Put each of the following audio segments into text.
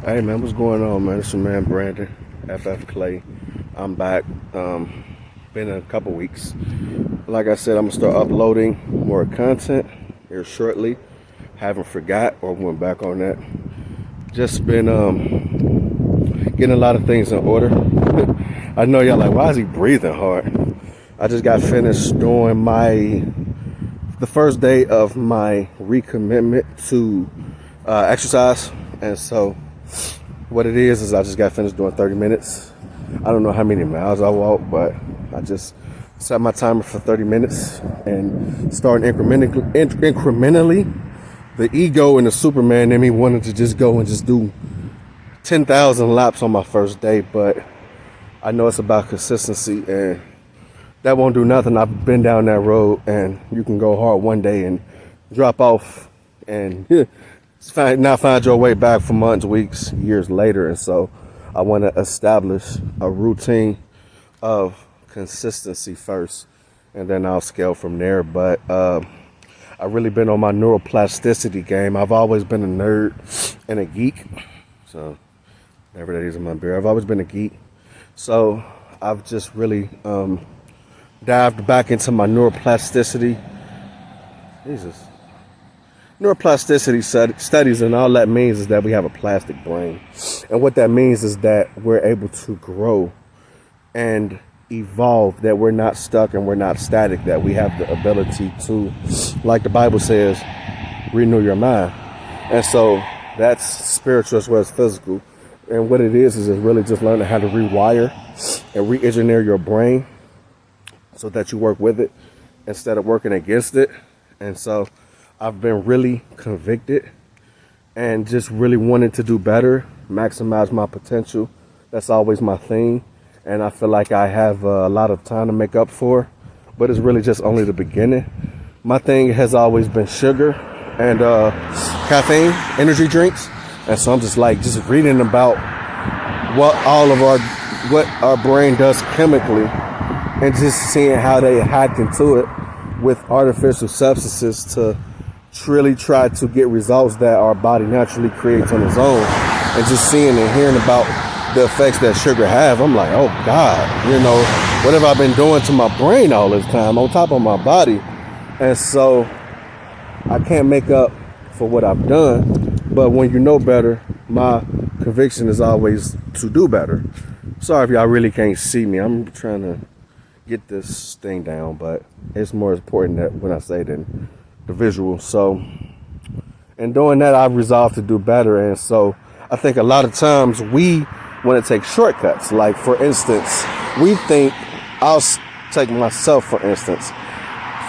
Hey man, what's going on, man? It's your man Brandon, FF Clay. I'm back. Been a couple weeks. Like I said, I'm gonna start uploading more content here shortly. Haven't forgot or went back on that. Just been getting a lot of things in order. I know y'all like, why is he breathing hard? I just got finished doing the first day of my recommitment to exercise, and so what it is I just got finished doing 30 minutes. I don't know how many miles I walk, but I just set my timer for 30 minutes and starting incrementally. The ego and the Superman in me wanted to just go and just do 10,000 laps on my first day, but I know it's about consistency, and that won't do nothing. I've been down that road, and you can go hard one day and drop off and not find your way back for months, weeks, years later. And so I want to establish a routine of consistency first, and then I'll scale from there. But I've really been on my neuroplasticity game. I've always been a nerd and a geek. So whatever that is in my beer, I've always been a geek. So I've just really dived back into my neuroplasticity. Neuroplasticity studies, and all that means is that we have a plastic brain. And what that means is that we're able to grow and evolve, that we're not stuck and we're not static, that we have the ability to, like the Bible says, renew your mind. And so that's spiritual as well as physical. And what it is it's really just learning how to rewire and re-engineer your brain so that you work with it instead of working against it. And so I've been really convicted and just really wanting to do better, maximize my potential. That's always my thing. And I feel like I have a lot of time to make up for, but it's really just only the beginning. My thing has always been sugar and caffeine, energy drinks. And so I'm just reading about what our brain does chemically, and just seeing how they hack into it with artificial substances to really try to get results that our body naturally creates on its own. And just seeing and hearing about the effects that sugar have, I'm like, oh God, what have I been doing to my brain all this time on top of my body? And so I can't make up for what I've done, but when you know better, my conviction is always to do better. Sorry if y'all really can't see me. I'm trying to get this thing down, but it's more important that when I say than the visual. So in doing that, I've resolved to do better. And so I think a lot of times we want to take shortcuts. Like, for instance, I'll take myself for instance,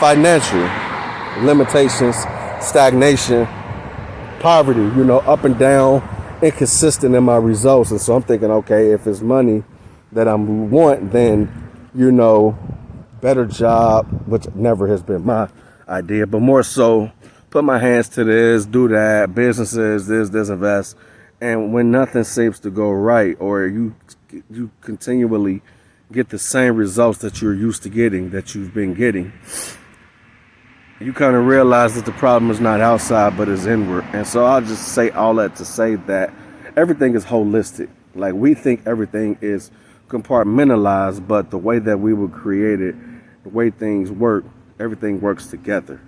financial limitations, stagnation, poverty, up and down, inconsistent in my results. And so I'm thinking, okay, if it's money that I want, then better job, which never has been my idea, but more so put my hands to this, do that, businesses, this, invest. And when nothing seems to go right, or you continually get the same results that you're used to getting, that you've been getting, you kind of realize that the problem is not outside, but is inward. And so I'll just say all that to say that everything is holistic. Like, we think everything is compartmentalized, but the way that we were created, the way things work, everything works together.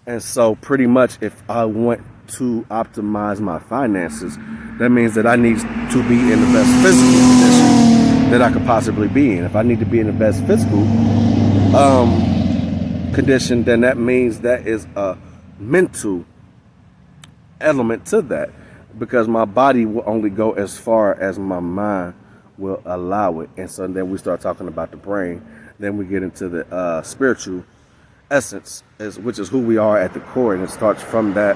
And so pretty much if I want to optimize my finances, that means that I need to be in the best physical condition that I could possibly be in. If I need to be in the best physical condition, then that means that is a mental element to that, because my body will only go as far as my mind will allow it. And so then we start talking about the brain, then we get into the spiritual essence, which is who we are at the core, and it starts from that.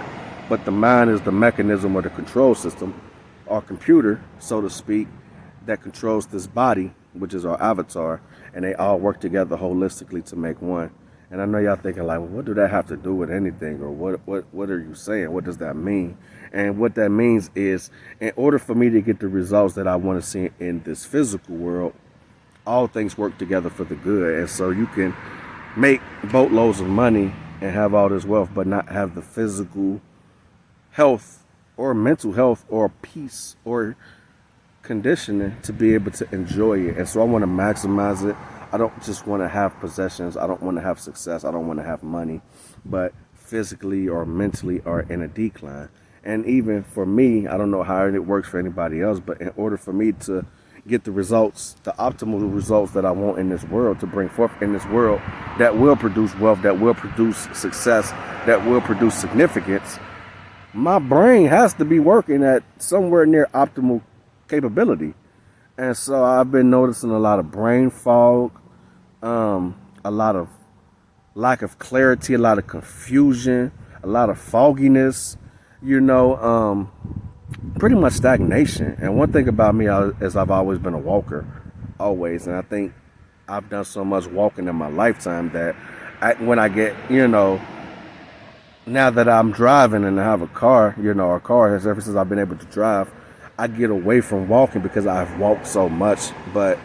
But the mind is the mechanism or the control system, our computer, so to speak, that controls this body, which is our avatar, and they all work together holistically to make one. And I know y'all thinking like, well, what do that have to do with anything, or what are you saying? What does that mean? And what that means is, in order for me to get the results that I want to see in this physical world, all things work together for the good. And so you can make boatloads of money and have all this wealth, but not have the physical health or mental health or peace or conditioning to be able to enjoy it. And so I want to maximize it. I don't just want to have possessions. I don't want to have success. I don't want to have money, but physically or mentally are in a decline. And even for me, I don't know how it works for anybody else, but in order for me to get the results, the optimal results that I want in this world, to bring forth in this world that will produce wealth, that will produce success, that will produce significance, my brain has to be working at somewhere near optimal capability. And so I've been noticing a lot of brain fog, a lot of lack of clarity, a lot of confusion, a lot of fogginess, pretty much stagnation. And one thing about me is I've always been a walker, always. And I think I've done so much walking in my lifetime that when I get, now that I'm driving and I have a car, a car has ever since I've been able to drive, I get away from walking because I've walked so much, but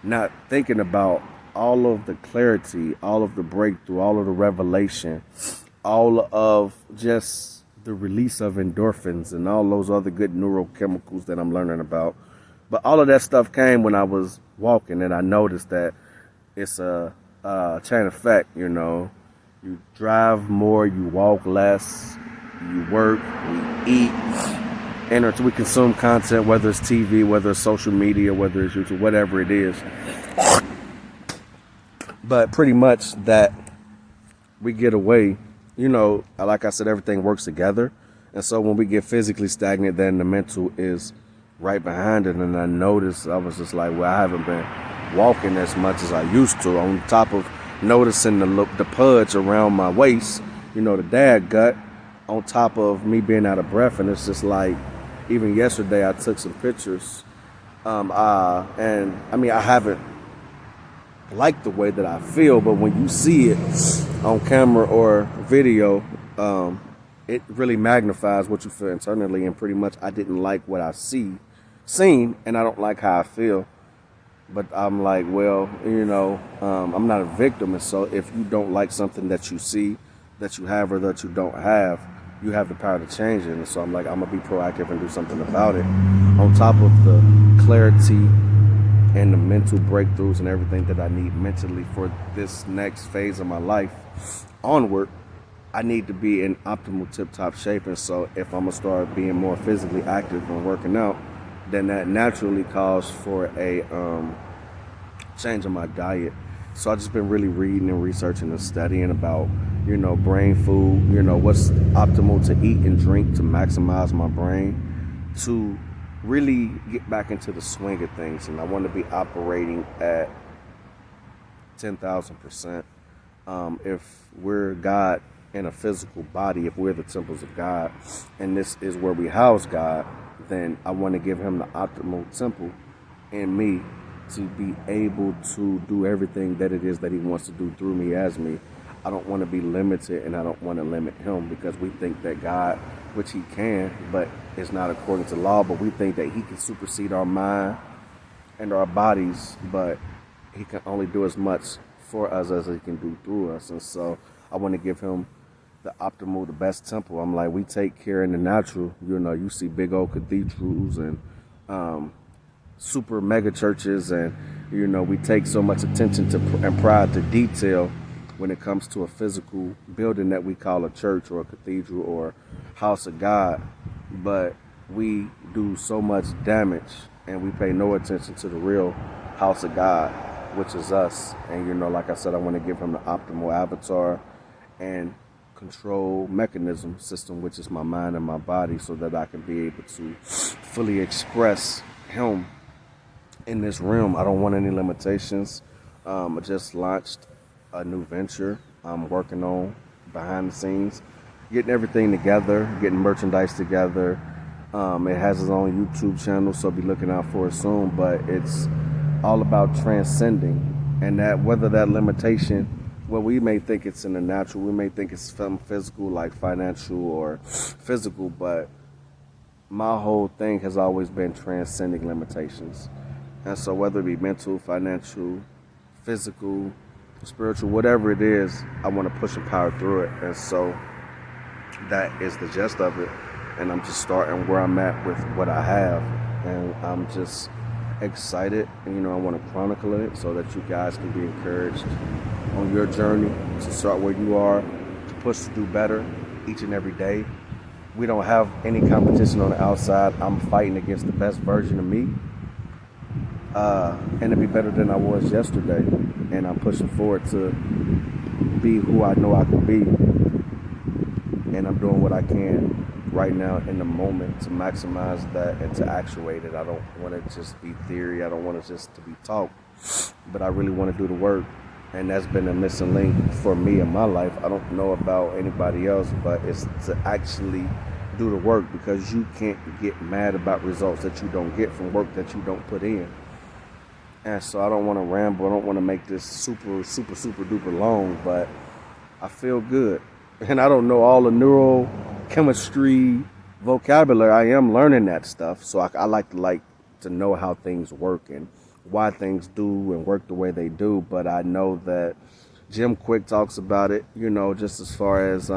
not thinking about all of the clarity, all of the breakthrough, all of the revelation, all of just the release of endorphins and all those other good neurochemicals that I'm learning about. But all of that stuff came when I was walking, and I noticed that it's a chain effect, You drive more, you walk less, you work, we eat, and we consume content, whether it's TV, whether it's social media, whether it's YouTube, whatever it is. But pretty much that we get away, like I said, everything works together. And so when we get physically stagnant, then the mental is right behind it. And I noticed, I was just like, well, I haven't been walking as much as I used to, on top of noticing the pudge around my waist, the dad gut, on top of me being out of breath. And it's just like, even yesterday I took some pictures, and I mean, I haven't liked the way that I feel, but when you see it on camera or video, it really magnifies what you feel internally. And pretty much I didn't like what I seen, and I don't like how I feel. But I'm like, well, I'm not a victim. And so if you don't like something that you see, that you have, or that you don't have, you have the power to change it. And so I'm like, I'm going to be proactive and do something about it. On top of the clarity and the mental breakthroughs and everything that I need mentally for this next phase of my life onward, I need to be in optimal tip-top shape. And so if I'm going to start being more physically active and working out, then that naturally calls for a change in my diet. So I've just been really reading and researching and studying about, brain food, what's optimal to eat and drink to maximize my brain, to really get back into the swing of things. And I want to be operating at 10,000%. If we're God in a physical body, if we're the temples of God, and this is where we house God, then I want to give him the optimal temple in me to be able to do everything that it is that he wants to do through me, as me. I don't want to be limited, and I don't want to limit him, because we think that God, which he can, but it's not according to law, but we think that he can supersede our mind and our bodies, but he can only do as much for us as he can do through us. And so I want to give him the optimal, the best temple. I'm like, we take care in the natural. You see big old cathedrals and super mega churches, and we take so much attention to and pride to detail when it comes to a physical building that we call a church or a cathedral or house of God, but we do so much damage and we pay no attention to the real house of God, which is us. And like I said, I want to give him the optimal avatar and control mechanism system, which is my mind and my body, so that I can be able to fully express him in this realm. I don't want any limitations. I just launched a new venture I'm working on behind the scenes, getting everything together, getting merchandise together. It has its own YouTube channel, so be looking out for it soon. But it's all about transcending, and that whether that limitation, well, we may think it's in the natural, we may think it's something physical like financial or physical, but my whole thing has always been transcending limitations. And so whether it be mental, financial, physical, spiritual, whatever it is, I want to push and power through it. And so that is the gist of it. and I'm just starting where I'm at with what I have, and I'm just excited. And, I want to chronicle it so that you guys can be encouraged on your journey to start where you are, to push to do better each and every day. We don't have any competition on the outside. I'm fighting against the best version of me, and to be better than I was yesterday. And I'm pushing forward to be who I know I can be. And I'm doing what I can right now in the moment to maximize that and to actuate it. I don't want to just be theory. I don't want it just to be talk, but I really want to do the work. And that's been a missing link for me in my life. I don't know about anybody else, but it's to actually do the work, because you can't get mad about results that you don't get from work that you don't put in. And so I don't want to ramble. I don't want to make this super duper long, but I feel good. And I don't know all the neurochemistry vocabulary. I am learning that stuff. So I like to know how things work and why things do and work the way they do. But I know that Jim Quick talks about it, just as far as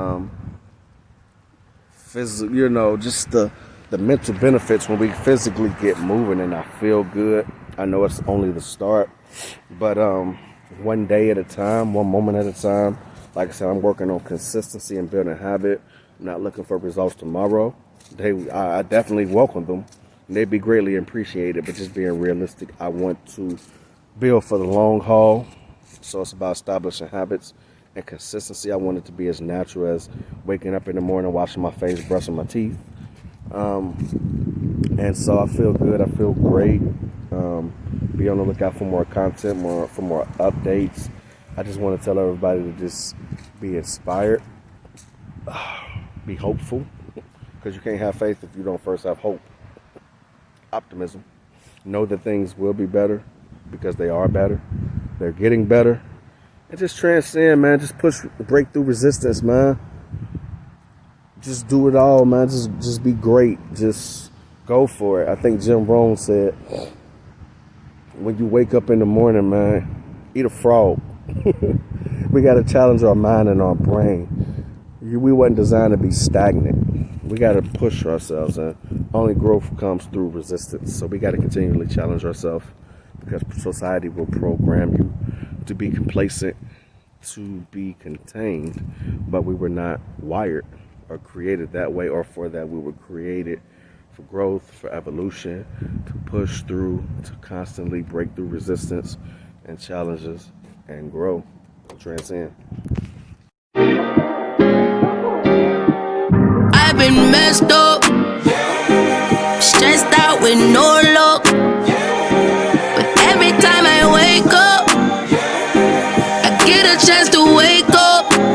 physical, just the mental benefits when we physically get moving, and I feel good. I know it's only the start, but one day at a time, one moment at a time. Like I said, I'm working on consistency and building habit. I'm not looking for results tomorrow. I definitely welcome them. They'd be greatly appreciated, but just being realistic, I want to build for the long haul. So it's about establishing habits and consistency. I want it to be as natural as waking up in the morning, washing my face, brushing my teeth. And so I feel good. I feel great. Be on the lookout for more content, for more updates. I just want to tell everybody to just be inspired, be hopeful, because you can't have faith if you don't first have hope. Optimism. Know that things will be better, because they are better. They're getting better. And just transcend, man. Just break through resistance, man. Just do it all, man. Just be great. Just go for it. I think Jim Rohn said, when you wake up in the morning, man, eat a frog. We got to challenge our mind and our brain. We wasn't designed to be stagnant. We got to push ourselves, and only growth comes through resistance. So we got to continually challenge ourselves, because society will program you to be complacent, to be contained, but we were not wired or created that way or for that. We were created for growth, for evolution, to push through, to constantly break through resistance and challenges and grow, transcend. I've been messed up, stressed out with no luck, but every time I wake up, I get a chance to wake up.